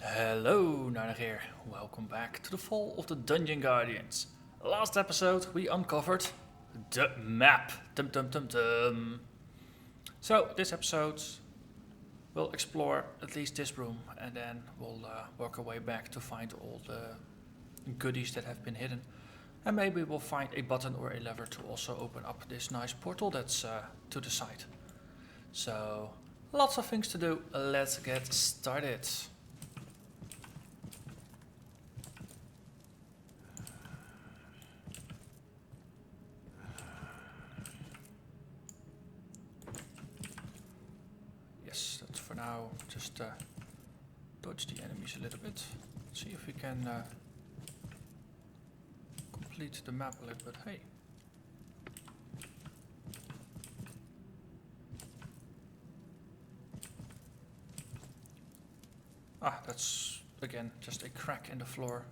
Hello, Narnach here. Welcome back to the Fall of the Dungeon Guardians. Last episode we uncovered the map. Dum dum dum dum. So this episode we'll explore at least this room and then we'll work our way back to find all the goodies that have been hidden. And maybe we'll find a button or a lever to also open up this nice portal that's to the side. So lots of things to do. Let's get started. Yes, that's for now. Just dodge the enemies a little bit. See if we can complete the map a little bit. Hey. Ah, that's again just a crack in the floor.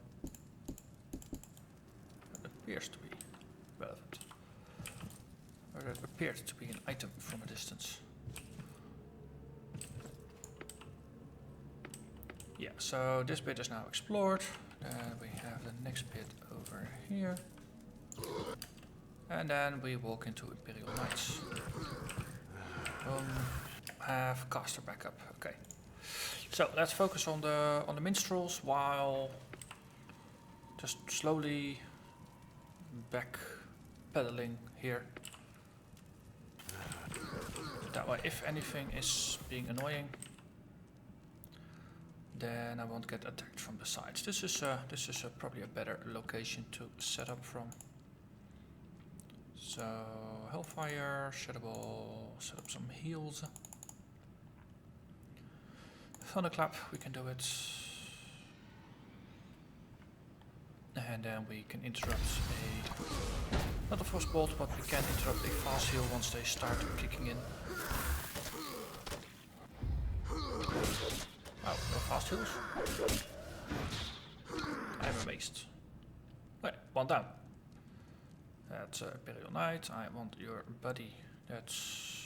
That appears to be relevant. Or that appeared to be an item from a distance. Yeah, so this bit is now explored. Then we have the next bit over here. And then we walk into Imperial Knights. Have caster backup. Okay. So let's focus on the minstrels while just slowly back pedaling here. That way, if anything is being annoying, then I won't get attacked from the sides. This is probably a better location to set up from. So Hellfire, Shadowball, set up some heals. Thunderclap, we can do it. And then we can interrupt not a frostbolt, but we can interrupt a fast heal once they start kicking in. Oh, no fast heals? I'm amazed. Okay, one down. That's Imperial Knight. I want your buddy that's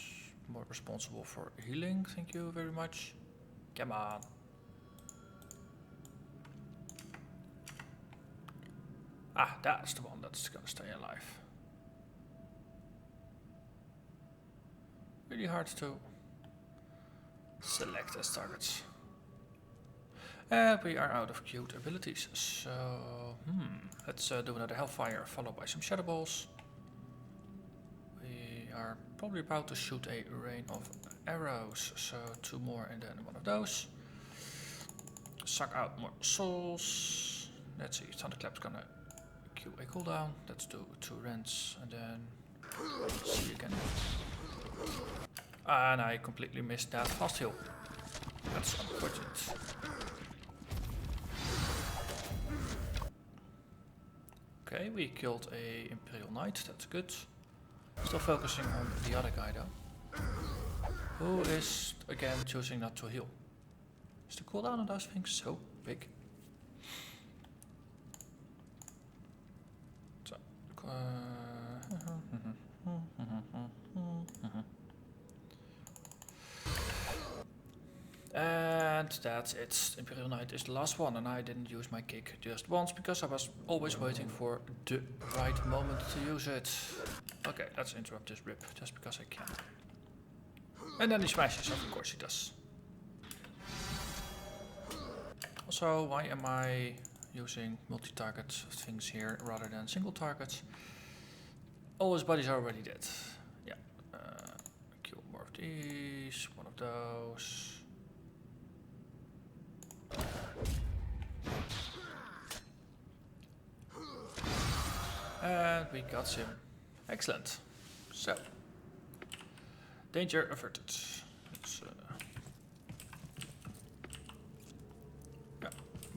more responsible for healing. Thank you very much. Come on. Ah, that's the one that's gonna stay alive. Really hard to select as targets. And we are out of queued abilities, so let's do another Hellfire followed by some Shadow Balls. We are probably about to shoot a rain of arrows, so 2 more and then one of those. Suck out more souls. Let's see, Thunderclap's gonna queue a cooldown. Let's do 2 rents and then see you again. And I completely missed that fast heal. That's unfortunate. Okay, we killed a Imperial Knight, that's good. Still focusing on the other guy though. Who is again choosing not to heal. Is the cooldown on those things so big? So, and that's it. Imperial Knight is the last one, and I didn't use my kick just once because I was always waiting for the right moment to use it. Okay, let's interrupt this rip just because I can. And then he smashes, of course he does. Also, why am I using multi-target things here rather than single targets? All his buddies are already dead. Yeah. Kill more of these, one of those. And we got him. Excellent. So, danger averted. Let's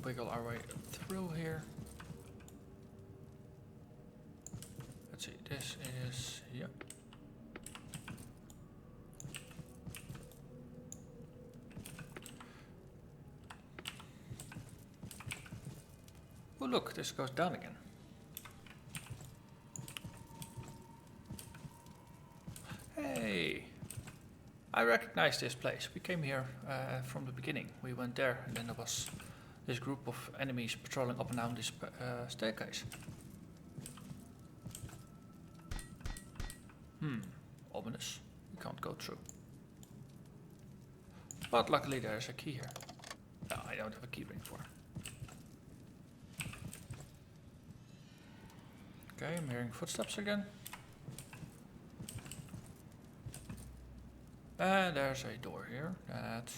wiggle our way through here. Let's see, this is, yeah. Oh look, this goes down again. Hey! I recognize this place. We came here from the beginning. We went there and then there was this group of enemies patrolling up and down this staircase. Ominous. We can't go through. But luckily there's a key here. No, I don't have a key ring for. Okay, I'm hearing footsteps again. And there's a door here that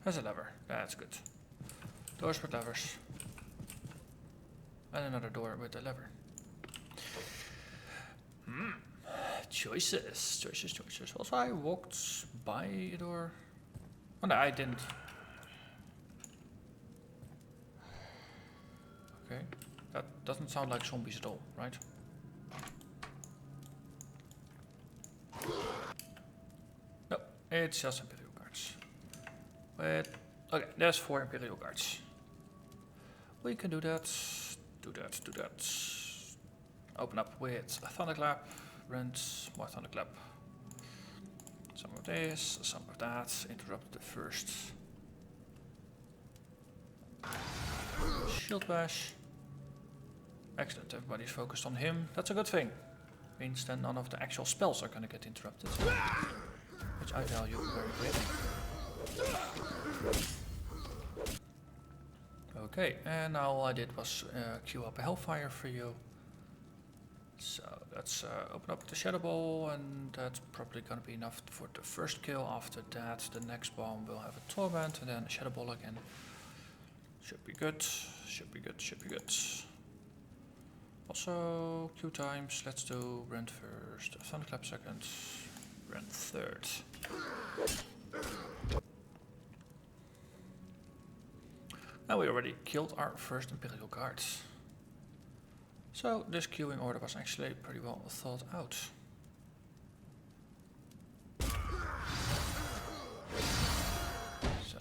has a lever. That's good. Doors with levers. And another door with a lever. Choices. Also, I walked by a door. Oh no, I didn't. Okay. That doesn't sound like zombies at all, right? No, it's just Imperial guards. But okay, there's 4 Imperial guards. We can do that. Do that. Open up with a thunderclap. Rent, more thunderclap. Some of this, some of that. Interrupt the first. Shield bash. Excellent, everybody's focused on him. That's a good thing. Means then none of the actual spells are gonna get interrupted. Which I value very greatly. Okay, and now all I did was queue up a Hellfire for you. So let's open up the Shadow Ball, and that's probably gonna be enough for the first kill. After that, the next bomb will have a Torment, and then a Shadow Ball again. Should be good, should be good. Also, Q times, let's do Rend first, Thunderclap second, Rend third. Now we already killed our first Imperial guard. So this queuing order was actually pretty well thought out. So.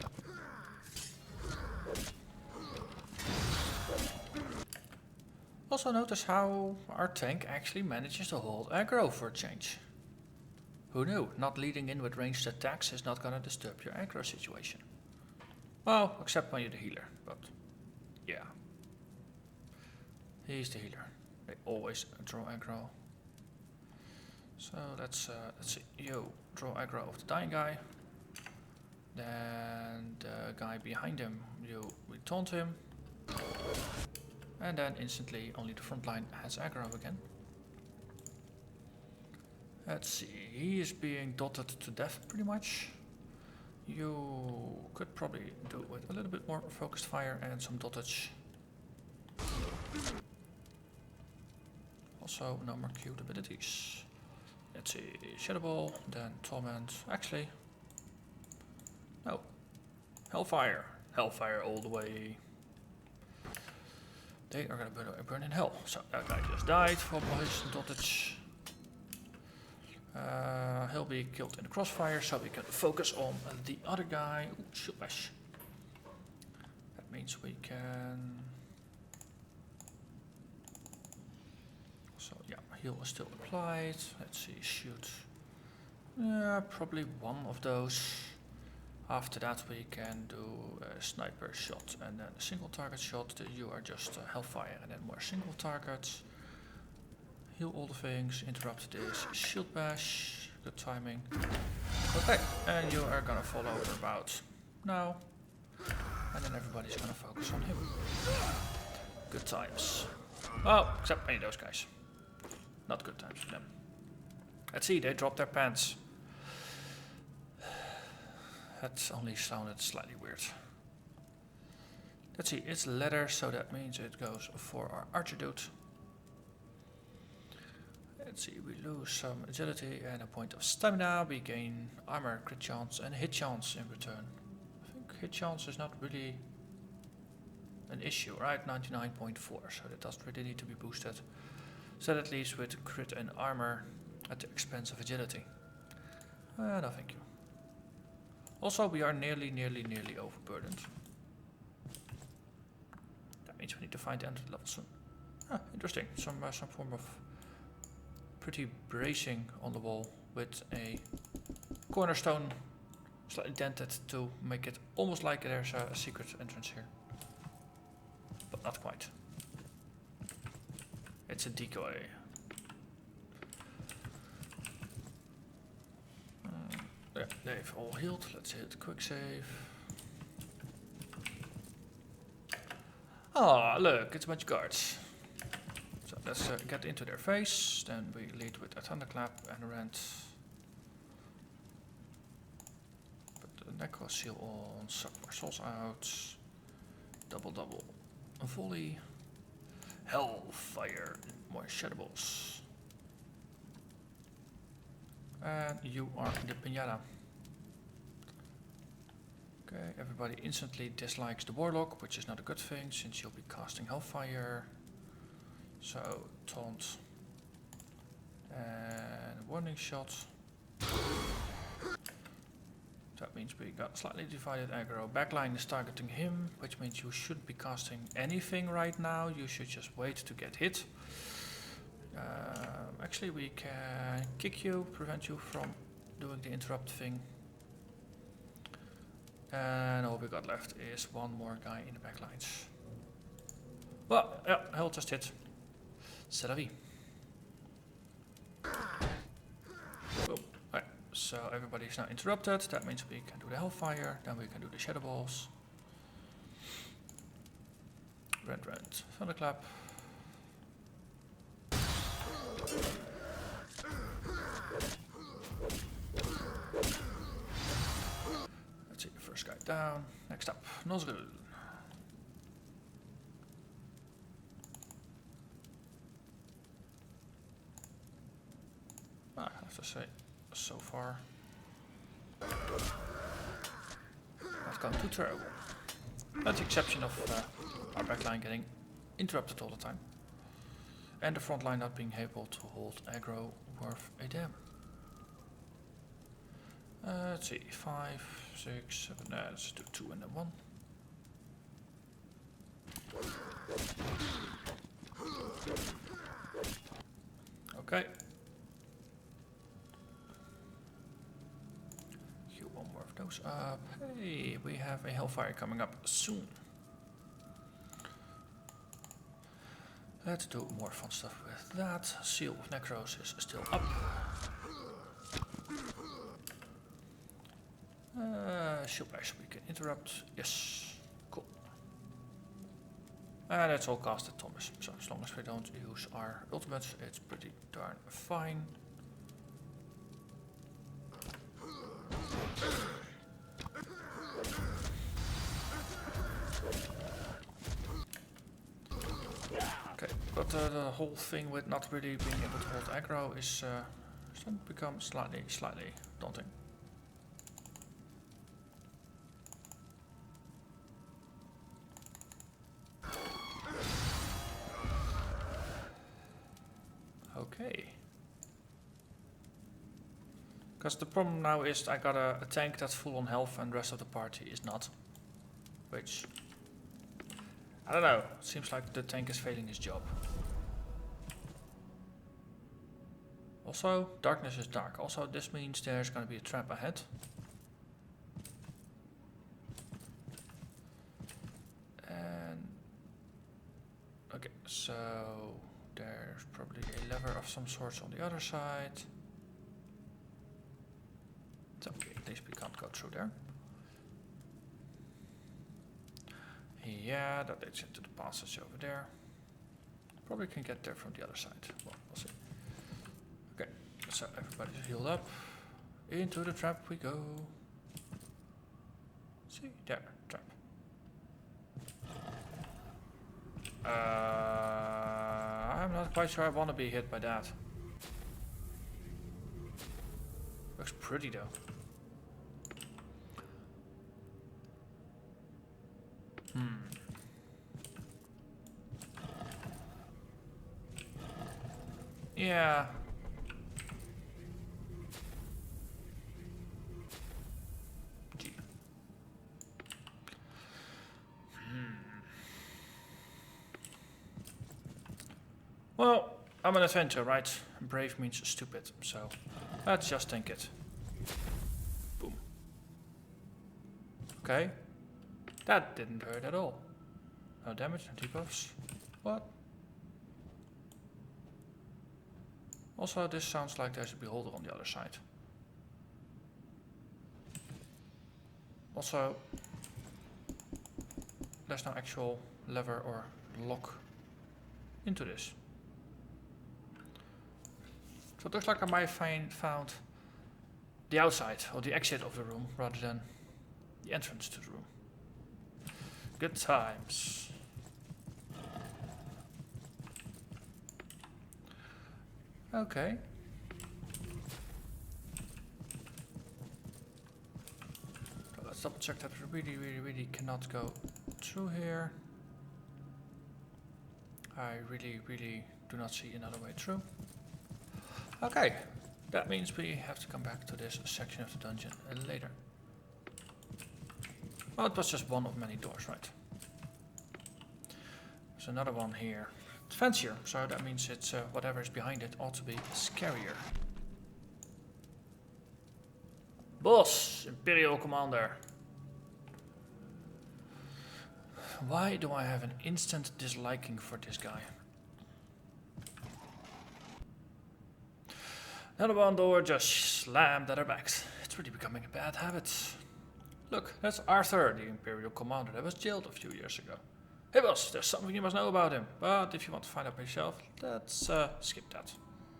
Also notice how our tank actually manages to hold aggro for a change. Who knew? Not leading in with ranged attacks is not gonna disturb your aggro situation. Well, except when you're the healer, but yeah. He's the healer. They always draw aggro. So let's see. You draw aggro of the dying guy. Then the guy behind him, we taunt him. And then instantly only the front line has aggro again. Let's see, he is being dotted to death pretty much. You could probably do it with a little bit more focused fire and some dottage. Also, no more queued abilities. Let's see, Shadow Ball, then Torment. Actually, no. Hellfire. Hellfire all the way. They are gonna burn in hell. So that guy just died from his dottage. He'll be killed in the crossfire, so we can focus on the other guy. Ooh, shield bash. That means we can. So yeah, heal is still applied. Let's see, shoot. Probably one of those. After that we can do a sniper shot and then a single target shot. You are just Hellfire and then more single targets. Heal all the things, interrupt this shield bash, good timing. Okay, and you are gonna follow about now. And then everybody's gonna focus on him. Good times. Oh, except maybe those guys. Not good times for them. Let's see, they dropped their pants. That only sounded slightly weird. Let's see, it's leather, so that means it goes for our archer dude. Let's see, we lose some agility and a point of stamina. We gain armor, crit chance and hit chance in return. I think hit chance is not really an issue, right? 99.4, so that doesn't really need to be boosted. So that leaves with crit and armor at the expense of agility. No thank you. Also, we are nearly overburdened. That means we need to find the end of the level soon. Ah, interesting. Some form of pretty bracing on the wall with a cornerstone slightly dented to make it almost like there's a secret entrance here. But not quite. It's a decoy. Yeah, they've all healed. Let's hit quick save. Ah, look, it's a bunch of guards. So let's get into their face. Then we lead with a thunderclap and rent. Put the necro seal on. Suck more souls out. Double volley. Hellfire. More shadows. And you are the pinata. Okay, everybody instantly dislikes the warlock, which is not a good thing since you'll be casting Hellfire. So, taunt. And warning shot. That means we got slightly divided aggro. Backline is targeting him, which means you shouldn't be casting anything right now. You should just wait to get hit. Actually, we can kick you, prevent you from doing the interrupt thing. And all we got left is one more guy in the backlines. Well, yeah, hell just hit. C'est la vie. Boom. Right, so everybody is now interrupted. That means we can do the Hellfire, then we can do the Shadow Balls. Rend, Thunderclap. Let's see, the first guy down. Next up, Nozgul. I have to say, so far, not gone too terrible. With the exception of our backline getting interrupted all the time. And the front line not being able to hold aggro worth a damn. Let's see, 5, 6, 7, let's do 2 and then 1. Okay. Queue one more of those up. Hey, we have a Hellfire coming up soon. Let's do more fun stuff with that. Seal of Necros is still up. Shield Bash we can interrupt. Yes, cool. And that's all cast at Thomas. So as long as we don't use our ultimates, it's pretty darn fine. Okay, but the whole thing with not really being able to hold aggro is starting to become slightly daunting. Okay. Because the problem now is I got a tank that's full on health and the rest of the party is not. Which, I don't know, it seems like the tank is failing his job. Also, darkness is dark. Also, this means there's going to be a trap ahead. And, okay, so there's probably a lever of some sort on the other side. It's okay, at least we can't go through there. Yeah, that leads into the passage over there. Probably can get there from the other side. Well, we'll see. Okay, so everybody's healed up. Into the trap we go. See, there, trap. I'm not quite sure I want to be hit by that. Looks pretty though. Yeah. Gee. Well, I'm an adventurer, right? Brave means stupid, so let's just tank it. Boom. Okay. That didn't hurt at all. No damage, no debuffs. What? Also, this sounds like there's a beholder on the other side. Also, there's no actual lever or lock into this. So it looks like I might have found the outside or the exit of the room rather than the entrance to the room. Good times. Okay. So let's double check that we really cannot go through here. I really do not see another way through. Okay, that means we have to come back to this section of the dungeon later. Well, it was just one of many doors, right? There's another one here. It's fancier, so that means it's whatever is behind it ought to be scarier. Boss, Imperial Commander. Why do I have an instant disliking for this guy? Another one door just slammed at our backs. It's really becoming a bad habit. Look, that's Arthur, the Imperial Commander that was jailed a few years ago. Hey boss, there's something you must know about him, but if you want to find out for yourself, let's skip that.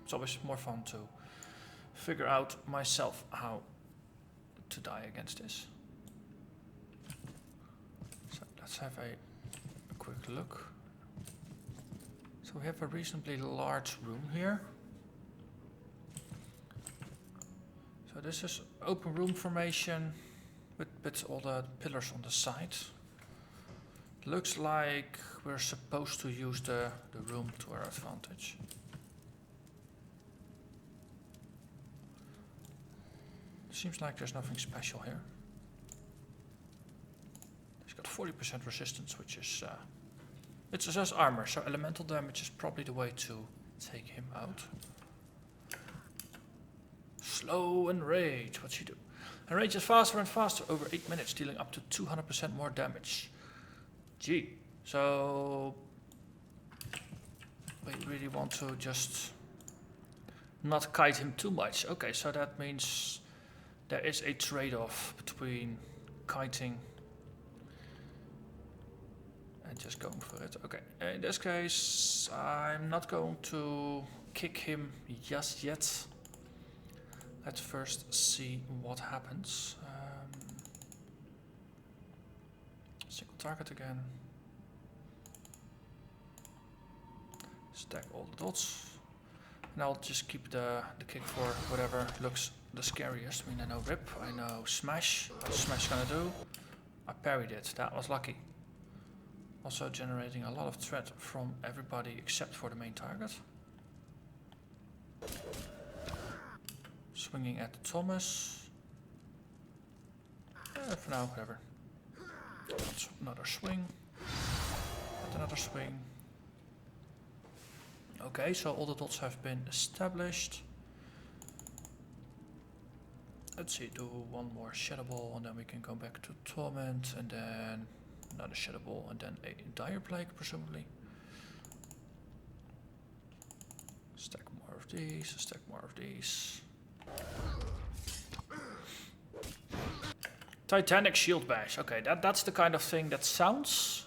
It's always more fun to figure out myself how to die against this. So let's have a quick look. So we have a reasonably large room here. So this is open room formation with all the pillars on the side. Looks like we're supposed to use the room to our advantage. Seems like there's nothing special here. He's got 40% resistance, which is it's just armor, so elemental damage is probably the way to take him out. Slow and rage, what's he do? And rage is faster and faster over 8 minutes, dealing up to 200% more damage. Gee, so we really want to just not kite him too much. Okay, so that means there is a trade-off between kiting and just going for it. Okay, in this case, I'm not going to kick him just yet. Let's first see what happens. Single target again. Stack all the dots. And I'll just keep the kick for whatever looks the scariest. I mean, I know rip, I know smash. What's smash gonna do? I parried it, that was lucky. Also generating a lot of threat from everybody except for the main target. Swinging at Thomas. For now, whatever. Another swing. And another swing. Okay, so all the dots have been established. Let's see, do one more Shadow Ball and then we can go back to Torment and then another Shadow Ball and then a Dire Plague, presumably. Stack more of these, stack more of these. Titanic Shield Bash. Okay, that's the kind of thing that sounds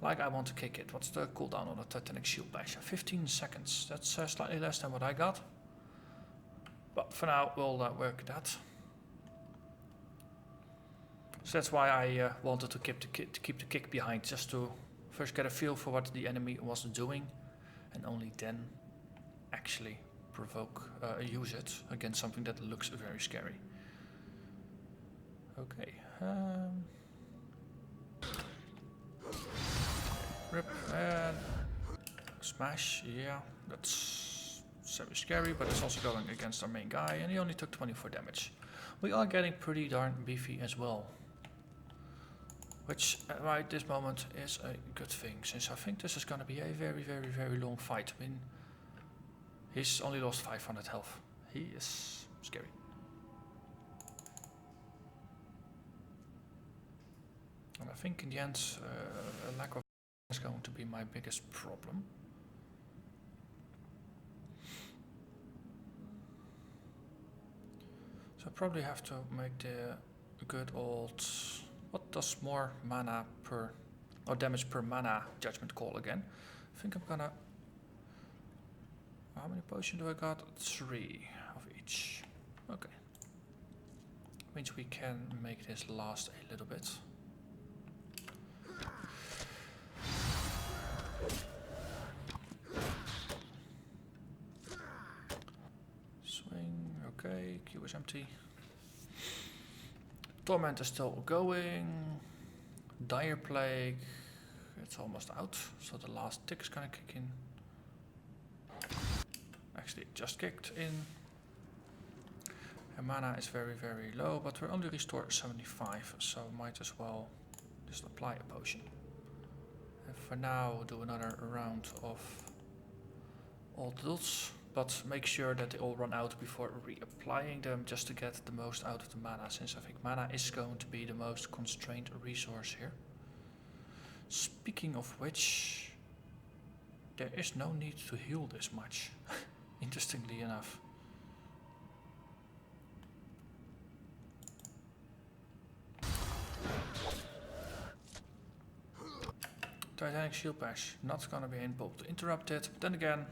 like I want to kick it. What's the cooldown on the Titanic Shield Bash? 15 seconds. That's slightly less than what I got. But for now, we'll work that. So that's why I wanted to keep the kick behind, just to first get a feel for what the enemy was doing, and only then actually use it against something that looks very scary. Okay. Rip and smash. Yeah, that's very scary, but it's also going against our main guy, and he only took 24 damage. We are getting pretty darn beefy as well, which right this moment is a good thing, since I think this is going to be a very long fight. I mean, he's only lost 500 health. He is scary. I think in the end, a lack of is going to be my biggest problem. So I probably have to make the good old... What does more mana per... or damage per mana judgment call again? I think I'm gonna... How many potions do I got? 3 of each. Okay. Means we can make this last a little bit. Swing, okay, Q is empty. Torment is still going. Dire Plague, it's almost out, so the last tick is gonna kick in. Actually, it just kicked in. And mana is very, very low, but we're only restored 75, so might as well just apply a potion. And for now, we'll do another round of all duels, but make sure that they all run out before reapplying them, just to get the most out of the mana, since I think mana is going to be the most constrained resource here. Speaking of which, there is no need to heal this much, interestingly enough. Titanic Shield Bash, not gonna be able to interrupt it, but then again,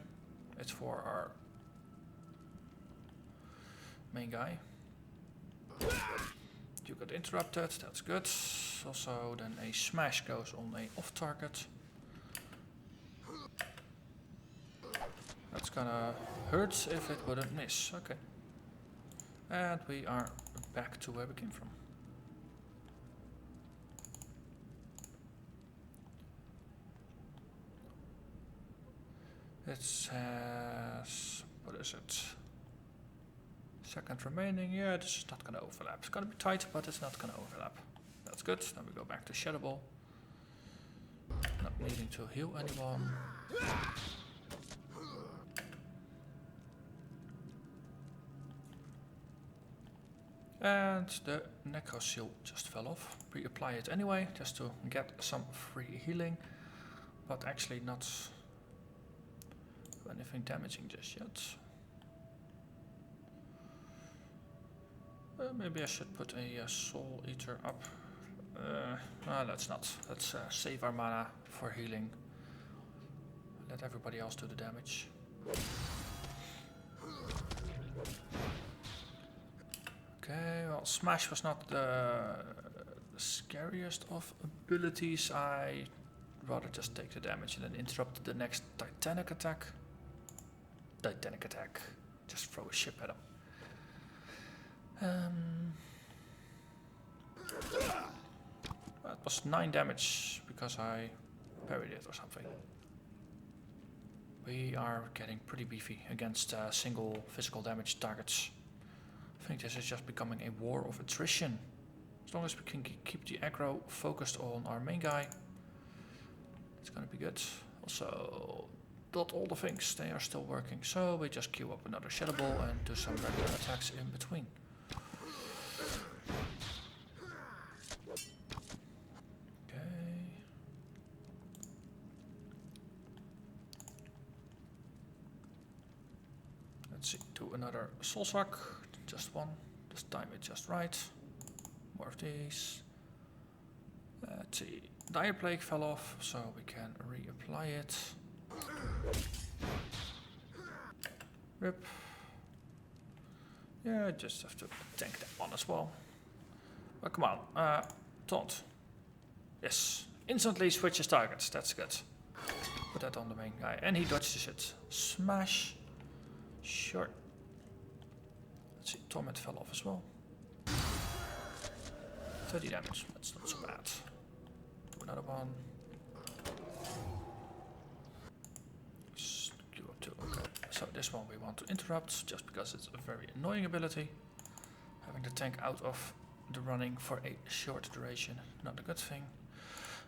it's for our main guy. You got interrupted, that's good. Also, then a smash goes on a off target. That's gonna hurt if it wouldn't miss, okay. And we are back to where we came from. It says, what is it? Second remaining, yeah, this is not gonna overlap. It's gonna be tight, but it's not gonna overlap. That's good, then we go back to Shadow Ball. Not needing to heal anyone. And the Necro Seal just fell off. Reapply it anyway, just to get some free healing. But actually not anything damaging just yet. Maybe I should put a Soul Eater up. No, let's not. Let's save our mana for healing. Let everybody else do the damage. Okay, well, Smash was not the scariest of abilities. I rather just take the damage and then interrupt the next Titanic attack. Titanic attack. Just throw a ship at him. That was 9 damage because I parried it or something. We are getting pretty beefy against single physical damage targets. I think this is just becoming a war of attrition. As long as we can keep the aggro focused on our main guy, it's gonna be good. Also, not all the things, they are still working, so we just queue up another Shadow Ball and do some regular attacks in between. Okay. Let's see, do another Soul Suck, just one, this time it just right. More of these. Let's see, Dire Plague fell off, so we can reapply it. Rip. Yeah, just have to tank that one as well. But come on, taunt. Yes, instantly switches targets, that's good. Put that on the main guy, and he dodges it. Smash. Sure. Let's see, Torment fell off as well. 30 damage, that's not so bad. Do another one. Okay. So this one we want to interrupt, just because it's a very annoying ability. Having the tank out of the running for a short duration, not a good thing.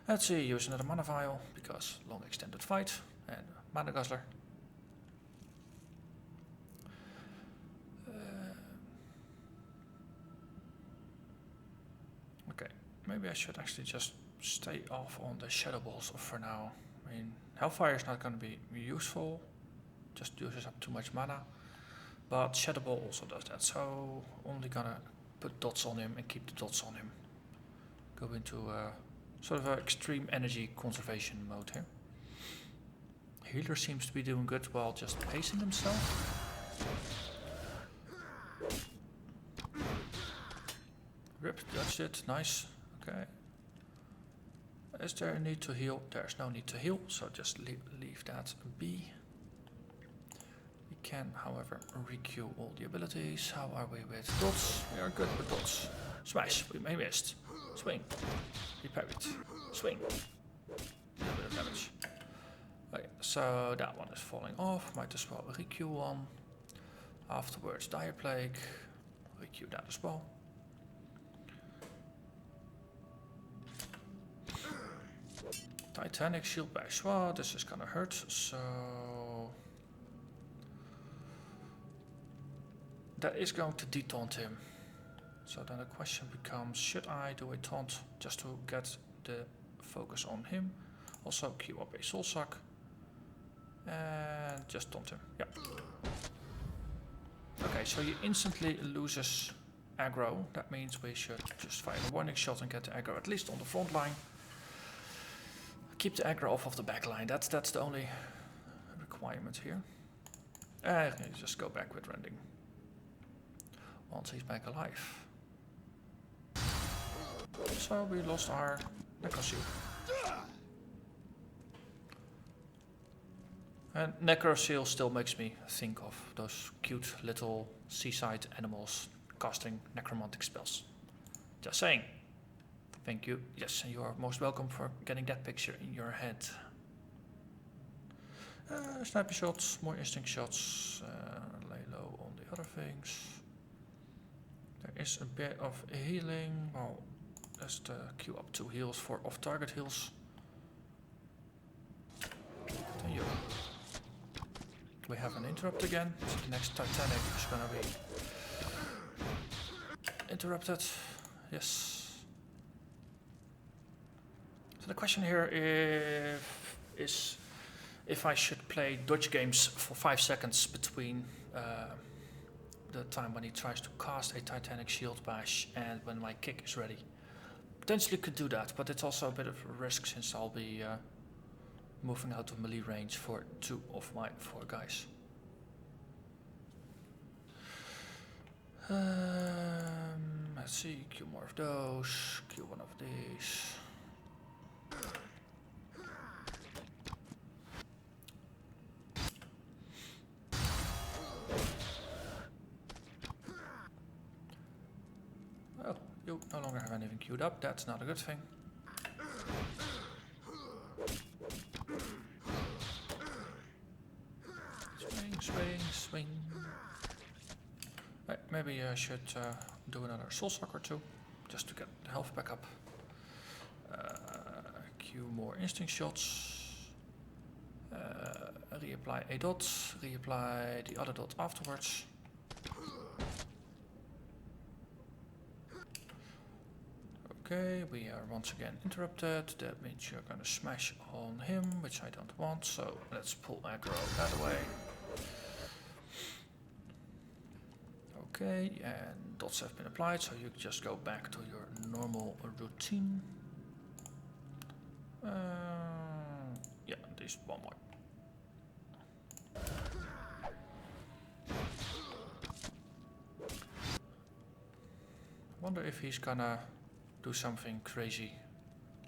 Let's see, use another mana vial, because long extended fight, and mana guzzler. Okay, maybe I should actually just stay off on the Shadow Balls for now. I mean, Hellfire is not going to be useful, just uses up too much mana. But Shadow Ball also does that, so only gonna put dots on him and keep the dots on him. Go into sort of an extreme energy conservation mode here. Healer seems to be doing good while just pacing himself. Rip, that's it, nice. Okay. Is there a need to heal? There's no need to heal, so just leave that be. We can, however, requeue all the abilities. How are we with dots? We are good with dots. Smash, we may missed. Swing. We parried. Swing. A little bit of damage. Okay, so that one is falling off. Might as well requeue one. Afterwards, Dire Plague. Requeue that as well. Titanic Shield Bash. Well, this is gonna hurt, so that is going to detaunt him. So then the question becomes, should I do a taunt just to get the focus on him? Also queue up a Soul Suck and just taunt him. Yeah. Okay, so he instantly loses aggro. That means we should just fire a warning shot and get the aggro at least on the front line. Keep the aggro off of the back line. That's the only requirement here. And just go back with rending once he's back alive. So we lost our Necroseal. And Necroseal still makes me think of those cute little seaside animals casting necromantic spells. Just saying. Thank you. Yes, and you are most welcome for getting that picture in your head. Sniper shots, more instinct shots, lay low on the other things. There is a bit of healing. Well, just queue up 2 heals for off-target heals. Continue. We have an interrupt again, so the next Titanic is gonna be interrupted. Yes. So the question here is if I should play dodge games for 5 seconds between the time when he tries to cast a Titanic Shield Bash and when my kick is ready. Potentially could do that, but it's also a bit of a risk since I'll be moving out of melee range for 2 of my 4 guys. Let's see, queue more of those, queue one of these. Oh, you no longer have anything queued up, that's not a good thing. Swing, swing, swing. Right, maybe I should do another Soul Suck or 2, just to get the health back up. Queue more instinct shots. Reapply a dot, reapply the other dot afterwards. Okay, we are once again interrupted. That means you're gonna smash on him, which I don't want, so let's pull aggro that away. Okay, and dots have been applied, so you just go back to your normal routine. Yeah, there's one more. Wonder if he's gonna do something crazy,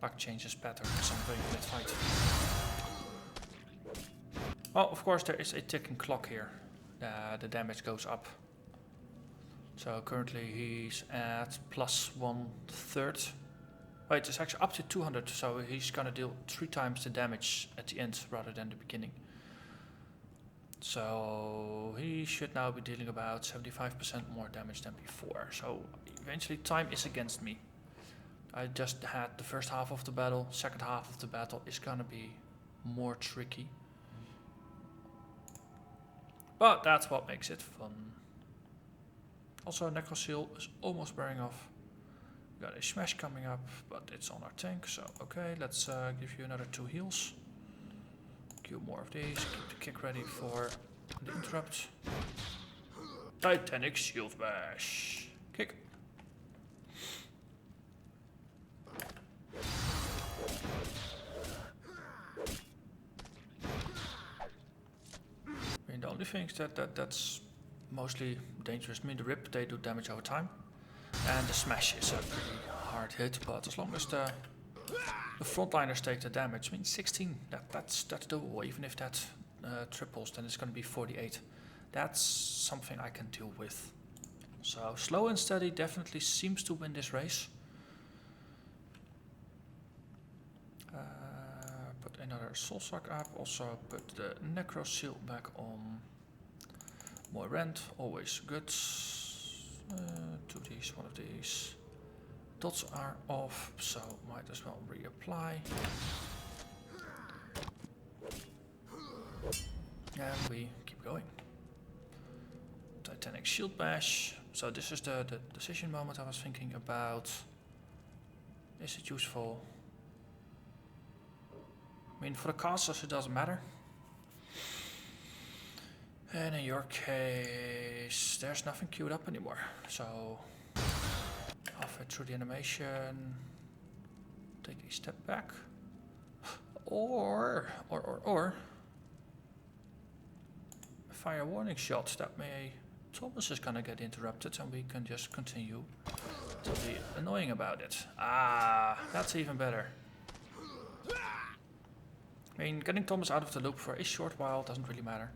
like change his pattern or something mid-fight. Well, of course there is a ticking clock here. The damage goes up. So currently he's at plus 1/3. Wait, it's actually up to 200, so he's gonna deal 3 times the damage at the end rather than the beginning. So he should now be dealing about 75% more damage than before. So eventually time is against me. I just had the first half of the battle, second half of the battle is gonna be more tricky. But that's what makes it fun. Also, Necroseal is almost wearing off. We got a smash coming up, but it's on our tank, so okay, let's give you another 2 heals. Queue more of these, keep the kick ready for the interrupt. Titanic Shield Bash. Kick. I mean, the only thing is that's mostly dangerous. I mean, the rip, they do damage over time. And the smash is a pretty hard hit, but as long as the frontliners take the damage, I mean 16, that's doable. Even if that triples, then it's going to be 48. That's something I can deal with. So slow and steady definitely seems to win this race. Put another soul suck up. Also put the necro seal back on. More rent, always good. 2 of these, 1 of these. Dots are off, so might as well reapply. And we keep going. Titanic Shield Bash. So this is the decision moment I was thinking about. Is it useful? I mean, for the casters it doesn't matter. And in your case, there's nothing queued up anymore. So, halfway through the animation, take a step back. Or fire a warning shot. That may Thomas is gonna get interrupted and we can just continue to be annoying about it. Ah, that's even better. I mean, getting Thomas out of the loop for a short while doesn't really matter.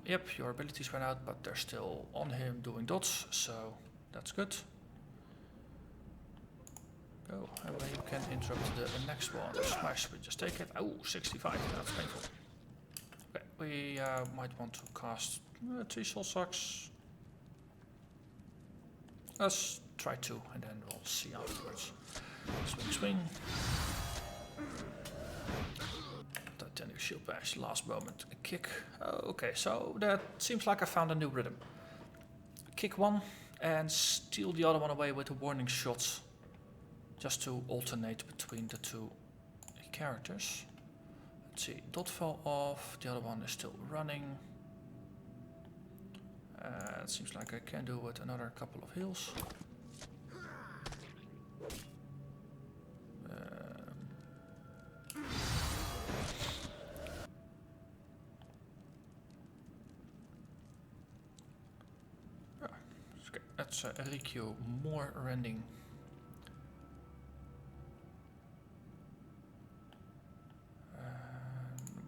Yep, your abilities ran out, but they're still on him doing dots, so that's good. Go, and then you can interrupt the next one. Smash, we just take it. Oh, 65, that's painful. Okay, we might want to cast 3 soul sucks. Let's try 2, and then we'll see afterwards. Swing, swing. Titanic Shield Bash, last moment, a kick. Oh, okay, so that seems like I found a new rhythm. Kick 1 and steal the other one away with a warning shot. Just to alternate between the 2 characters. Let's see, dot fell off, the other one is still running. It seems like I can do with another couple of heals. Let's requeue more rending.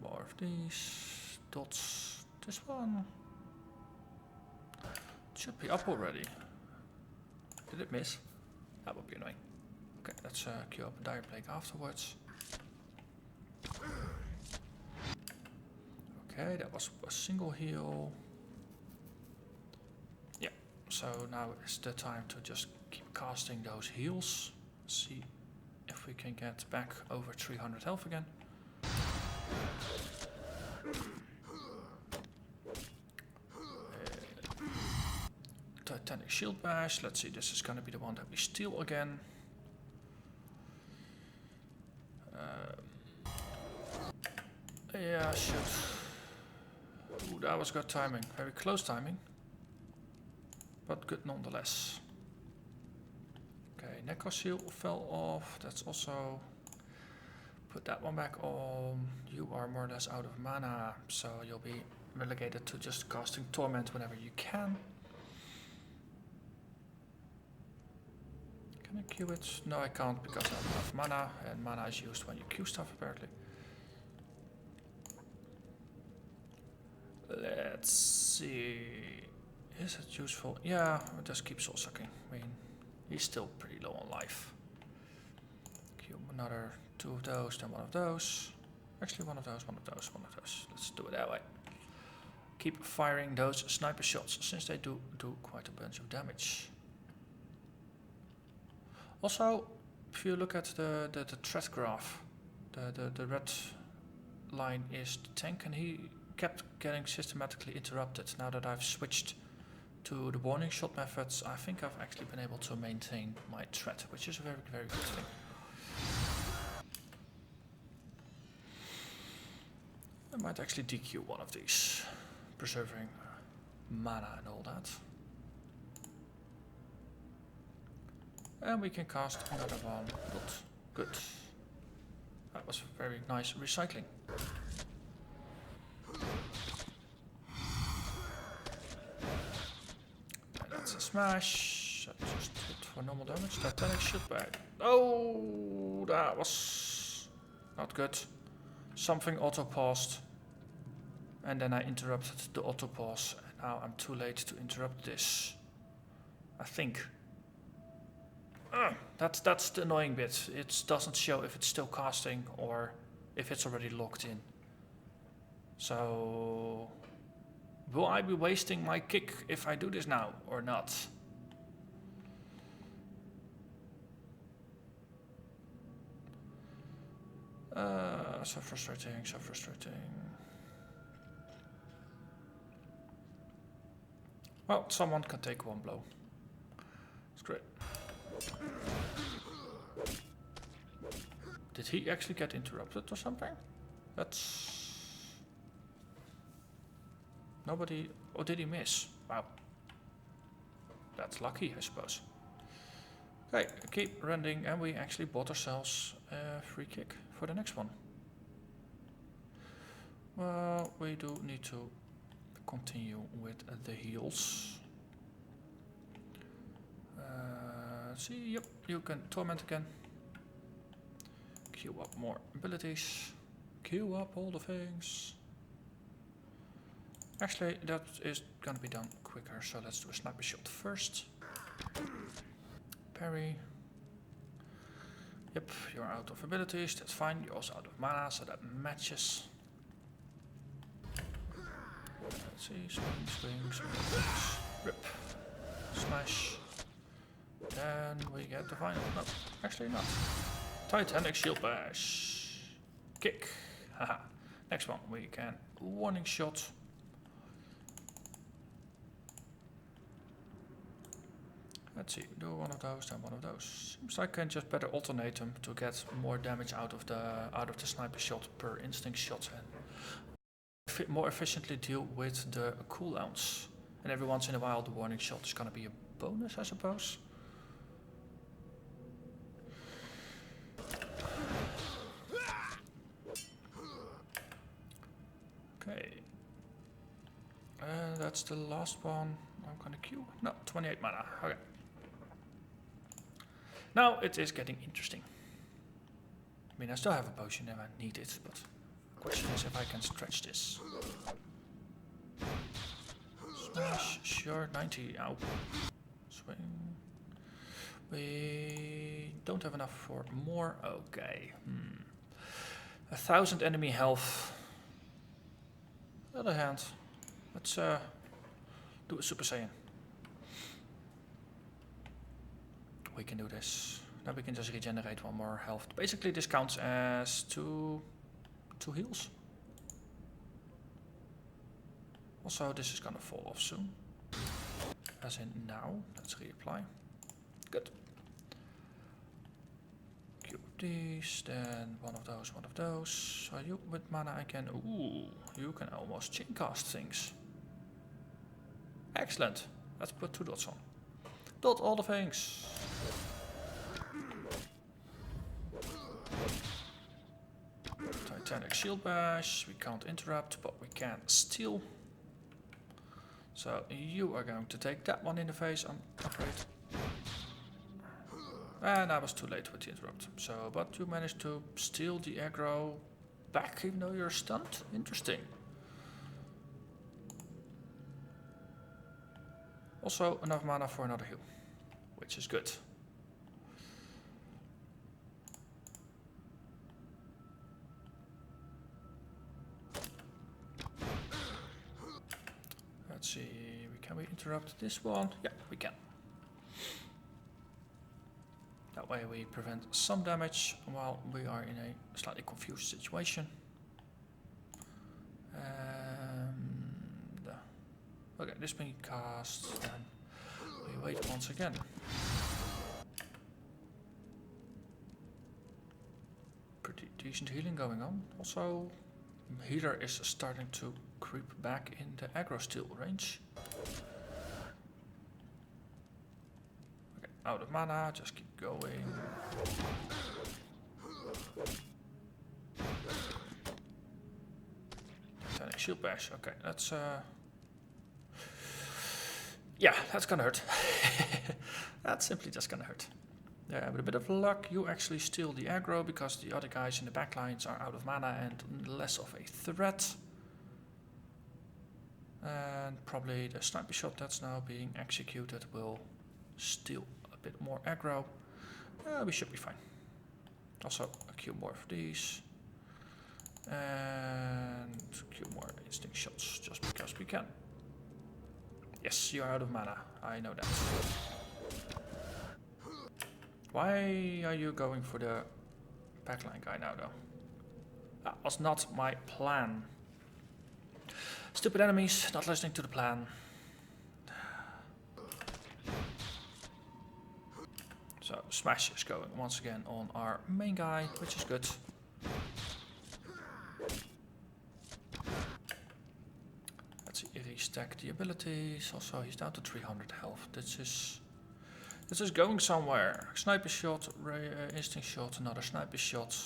More of these dots. This one should be up already. Did it miss? That would be annoying. Okay, let's queue up a Dire Plague afterwards. Okay, that was a single heal. Yeah, so now is the time to just keep casting those heals. See if we can get back over 300 health again. Titanic Shield Bash. Let's see, this is going to be the one that we steal again. Yeah, shoot. Ooh, that was good timing. Very close timing. But good nonetheless. Okay, Necro Seal fell off. That's also... Put that one back on. You are more or less out of mana, so you'll be relegated to just casting Torment whenever you can. Can I queue it? No, I can't because I don't have mana, and mana is used when you queue stuff apparently. Let's see. Is it useful? Yeah, I'll just keep soul sucking. I mean, he's still pretty low on life. Queue another 2 of those, then 1 of those. Actually, 1 of those, 1 of those, 1 of those. Let's do it that way. Keep firing those sniper shots, since they do quite a bunch of damage. Also, if you look at the threat graph, the red line is the tank, and he kept getting systematically interrupted now that I've switched to the warning shot methods, I think I've actually been able to maintain my threat, which is a very, very good thing. I might actually DQ one of these, preserving mana and all that. And we can cast another one. Good. That was very nice recycling. That's a smash. That just hit for normal damage. Titanic shield back. Oh, that was not good. Something auto-paused. And then I interrupted the auto-pause. And now I'm too late to interrupt this. I think. That's the annoying bit. It doesn't show if it's still casting or if it's already locked in. So... will I be wasting my kick if I do this now or not? So frustrating, so frustrating. Well, someone can take one blow. It's great. Did he actually get interrupted or something? That's... nobody... or did he miss? Wow. That's lucky, I suppose. Okay, keep rending, and we actually bought ourselves a free kick for the next one. Well, we do need to continue with the heals. See, yep, you can torment again. Queue up more abilities. Queue up all the things. Actually, that is gonna be done quicker, so let's do a sniper shot first. Parry. Yep, you're out of abilities, that's fine. You're also out of mana, so that matches. Let's see, swing, rip, smash. Then we get the final. No, actually not. Titanic shield bash. Kick. Haha. Next one, we can warning shot. Let's see, do one of those, then one of those. Seems like I can just better alternate them to get more damage out of the sniper shot per instinct shot and more efficiently deal with the cooldowns. And every once in a while the warning shot is gonna be a bonus, I suppose. Okay. That's the last one. I'm gonna queue. No, 28 mana. Okay. Now it is getting interesting. I mean, I still have a potion if I need it, but the question is if I can stretch this. Smash, sure, 90, ow. Swing. We don't have enough for more. Okay. 1,000 enemy health. On the other hand, let's do a Super Saiyan. We can do this. Now we can just regenerate one more health. Basically this counts as two heals. Also this is gonna fall off soon. As in now. Let's reapply. Good. Cube these, then one of those, one of those. So you with mana I can... ooh, you can almost chain cast things. Excellent. Let's put 2 dots on. Dot all the things. Titanic shield bash. We can't interrupt, but we can steal. So you are going to take that one in the face, I'm afraid. And I was too late with the interrupt. So, but you managed to steal the aggro back even though you're stunned. Interesting. Also enough mana for another heal, which is good. Let's see, can we interrupt this one? Yeah, we can. That way we prevent some damage while we are in a slightly confused situation. And Okay, this being cast, then we wait once again. Pretty decent healing going on. Also, healer is starting to creep back in the aggro steel range. Okay, out of mana, just keep going. Shield bash. Okay, that's yeah, that's gonna hurt. That's simply just gonna hurt. Yeah, with a bit of luck, you actually steal the aggro because the other guys in the back lines are out of mana and less of a threat. And probably the sniper shot that's now being executed will steal a bit more aggro. We should be fine. Also, queue more of these. And queue more instinct shots just because we can. Yes, you are out of mana. I know that. Why are you going for the backline guy now, though? That was not my plan. Stupid enemies, not listening to the plan. So, smash is going once again on our main guy, which is good. Let's see, restack the abilities. Also, he's down to 300 health. This is going somewhere. Sniper shot, instinct shot, another sniper shot.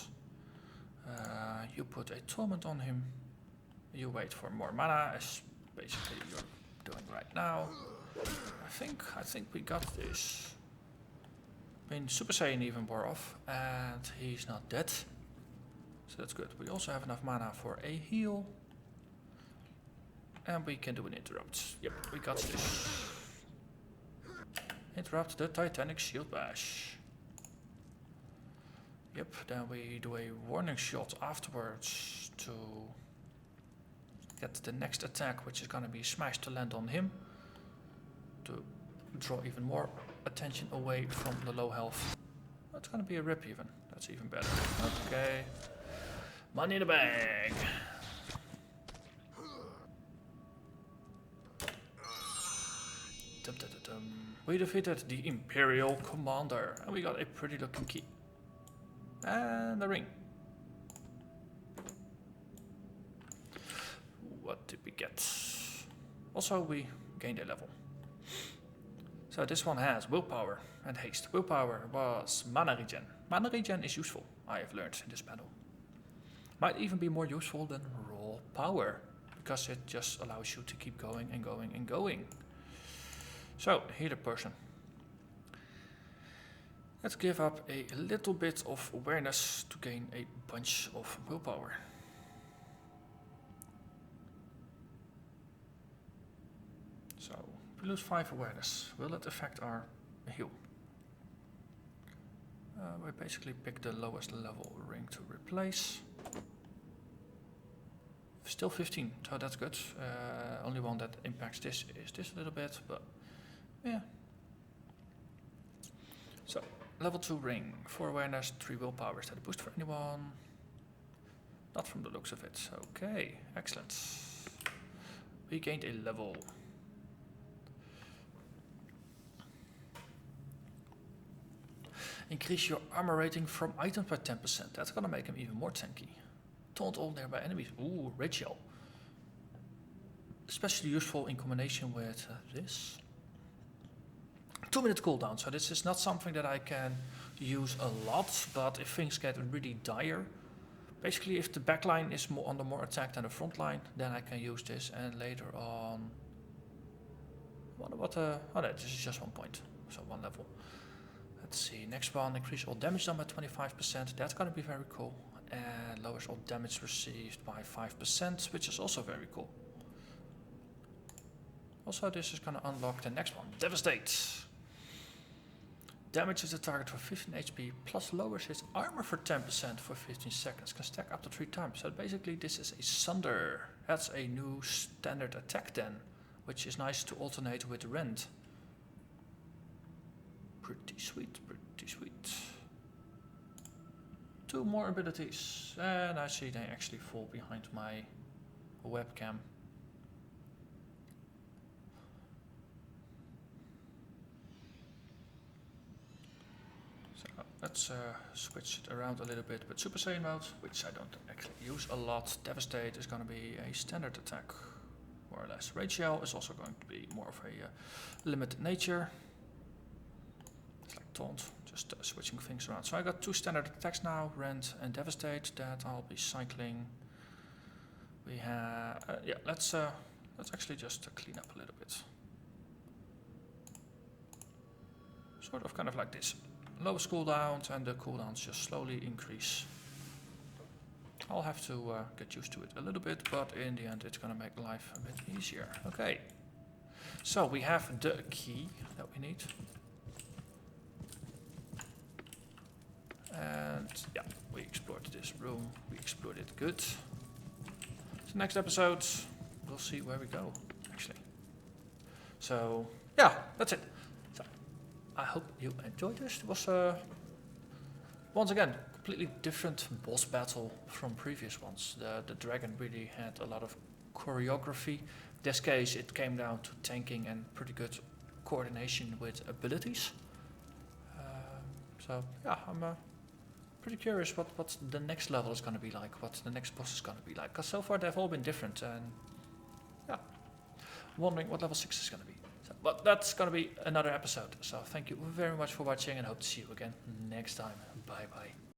You put a torment on him. You wait for more mana, as basically you're doing right now. I think we got this. I mean, Super Saiyan even wore off, and he's not dead. So that's good. We also have enough mana for a heal. And we can do an interrupt. Yep, we got this. Interrupt the Titanic Shield Bash. Yep, then we do a warning shot afterwards to get the next attack, which is going to be Smash to land on him. To draw even more attention away from the low health. That's going to be a rip even. That's even better. Okay. Money in the bag. Dum, dum, dum, dum. We defeated the Imperial commander and we got a pretty looking key. And a ring. What did we get? Also, we gained a level. So this one has willpower and haste. Willpower was mana regen. Mana regen is useful, I have learned in this battle. Might even be more useful than raw power, because it just allows you to keep going and going and going. So, healer person. Let's give up a little bit of awareness to gain a bunch of willpower. So, we lose 5 awareness. Will it affect our heal? We basically pick the lowest level ring to replace. Still 15, so that's good. Only one that impacts this is this a little bit, but yeah. So, level 2 ring, 4 awareness, 3 willpower. Is that a boost for anyone? Not from the looks of it. Okay, excellent. We gained a level. Increase your armor rating from items by 10%. That's gonna make him even more tanky. Taunt all nearby enemies. Ooh, Rachel. Especially useful in combination with this. 2-minute cooldown. So this is not something that I can use a lot, but if things get really dire, basically if the backline is under more attack than the front line, then I can use this. And later on, oh no, this is just 1 point, so 1 level. Let's see, next one, increase all damage done by 25%. That's gonna be very cool. And lowers all damage received by 5%, which is also very cool. Also, this is gonna unlock the next one, Devastate. Damages the target for 15 HP, plus lowers his armor for 10% for 15 seconds. Can stack up to 3 times. So basically this is a Sunder. That's a new standard attack then, which is nice to alternate with Rend. Pretty sweet, pretty sweet. 2 more abilities, and I see they actually fall behind my webcam. let's switch it around a little bit with Super Saiyan mode, which I don't actually use a lot. Devastate is going to be a standard attack, more or less. Rachel is also going to be more of a limited nature. It's like Taunt, just switching things around. So I got 2 standard attacks now, Rend and Devastate, that I'll be cycling. We have, yeah, let's actually just clean up a little bit. Sort of kind of like this. Lowest cooldowns and the cooldowns just slowly increase. I'll have to get used to it a little bit, but in the end it's gonna make life a bit easier. Okay, so we have the key that we need. And yeah, we explored this room, we explored it good. So next episode, we'll see where we go, actually. So yeah, that's it. I hope you enjoyed this. It was, once again, completely different boss battle from previous ones. The dragon really had a lot of choreography. In this case, it came down to tanking and pretty good coordination with abilities. So yeah, I'm pretty curious what the next level is going to be like, what the next boss is going to be like. Because so far they've all been different, and yeah, wondering what level 6 is going to be. But that's going to be another episode. So thank you very much for watching and hope to see you again next time. Bye bye.